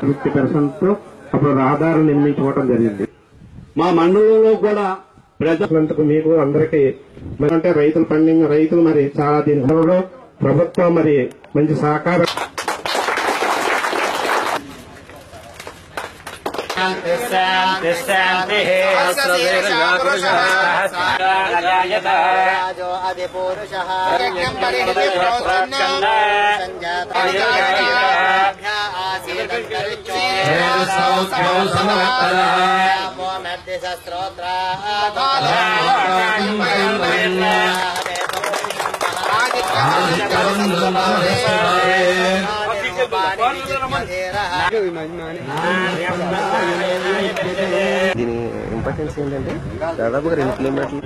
50% అప్పుడు రహదారులు నిర్మించుకోవడం జరిగింది. మా మండలంలో కూడా ప్రజలంతకు మీకు అందరికీ అంటే రైతులు మరి చాలా దీనిలో ప్రభుత్వం మరి మంచి సహకారం దీని ఇంపార్టెన్స్ ఏంటంటే దాదాపుగా 2 కిలోమీటర్లు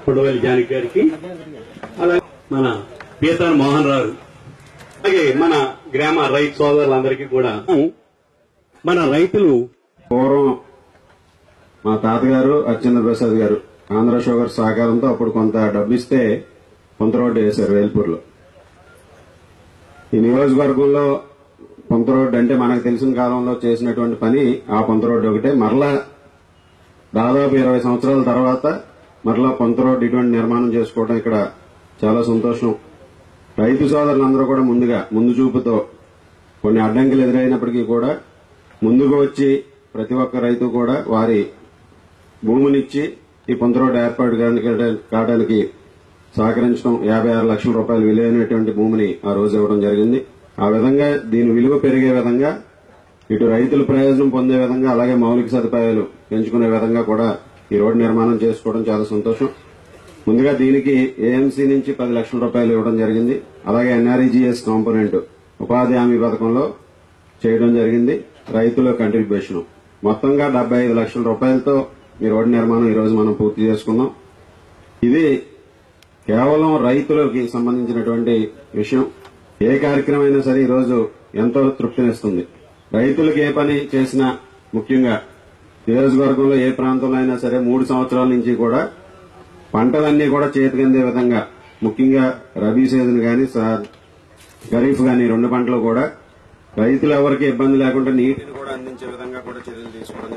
కొడవలి జానకి గారికి, అలాగే మన పీతాన్ మోహన్ రావు, అలాగే మన గ్రామ రైతు సోదరులందరికీ కూడా మన రైతులు పూర్వం మా తాతగారు అచ్చెంద్ర ప్రసాద్ గారు ఆంధ్ర షుగర్ సహకారంతో అప్పుడు కొంత డబ్బిస్తే కొంత రోడ్డు వేశారు వేల్పూర్లో. ఈ నియోజకవర్గంలో కొంత రోడ్డు అంటే మనకు తెలిసిన కాలంలో చేసినటువంటి పని ఆ కొంత రోడ్డు ఒకటే. మరలా దాదాపు 20 సంవత్సరాల తర్వాత మరలా కొంత రోడ్డు ఇటువంటి నిర్మాణం చేసుకోవడం ఇక్కడ చాలా సంతోషం. రైతు సోదరులందరూ కూడా ముందు చూపుతో కొన్ని అడ్డంకులు ఎదురైనప్పటికీ కూడా ముందుకు వచ్చి ప్రతి ఒక్క రైతు కూడా వారి భూమినిచ్చి ఈ కొంత రోడ్డు ఏర్పాటు కావడానికి సహకరించడం 56 లక్షల రూపాయలు విలువైనటువంటి భూమిని ఆ రోజు ఇవ్వడం జరిగింది. ఆ విధంగా దీని విలువ పెరిగే విధంగా ఇటు రైతులు ప్రయోజనం పొందే విధంగా అలాగే మౌలిక సదుపాయాలు పెంచుకునే విధంగా కూడా ఈ రోడ్డు నిర్మాణం చేసుకోవడం చాలా సంతోషం. ముందుగా దీనికి ఏఎంసీ నుంచి 10 లక్షల రూపాయలు ఇవ్వడం జరిగింది. అలాగే ఎన్ఆర్ఈజీఎస్ కాంపోనెంట్ ఉపాధి హామీ పథకంలో చేయడం జరిగింది. రైతుల కంట్రిబ్యూషన్ మొత్తంగా 75 లక్షల రూపాయలతో ఈ రోడ్డు నిర్మాణం ఈ రోజు మనం పూర్తి చేసుకున్నాం. ఇది కేవలం రైతులకి సంబంధించినటువంటి విషయం. ఏ కార్యక్రమం అయినా సరే ఈ రోజు ఎంతో తృప్తినిస్తుంది. రైతులకు ఏ పని చేసినా, ముఖ్యంగా నియోజకవర్గంలో ఏ ప్రాంతంలో అయినా సరే 3 సంవత్సరాల నుంచి కూడా పంటలన్నీ కూడా చేతికందే విధంగా, ముఖ్యంగా రబీ సీజన్ గాని ఖరీఫ్ గాని 2 పంటలు కూడా రైతులు ఎవరికి ఇబ్బంది లేకుండా నీటిని కూడా అందించే విధంగా కూడా చర్యలు తీసుకోవడం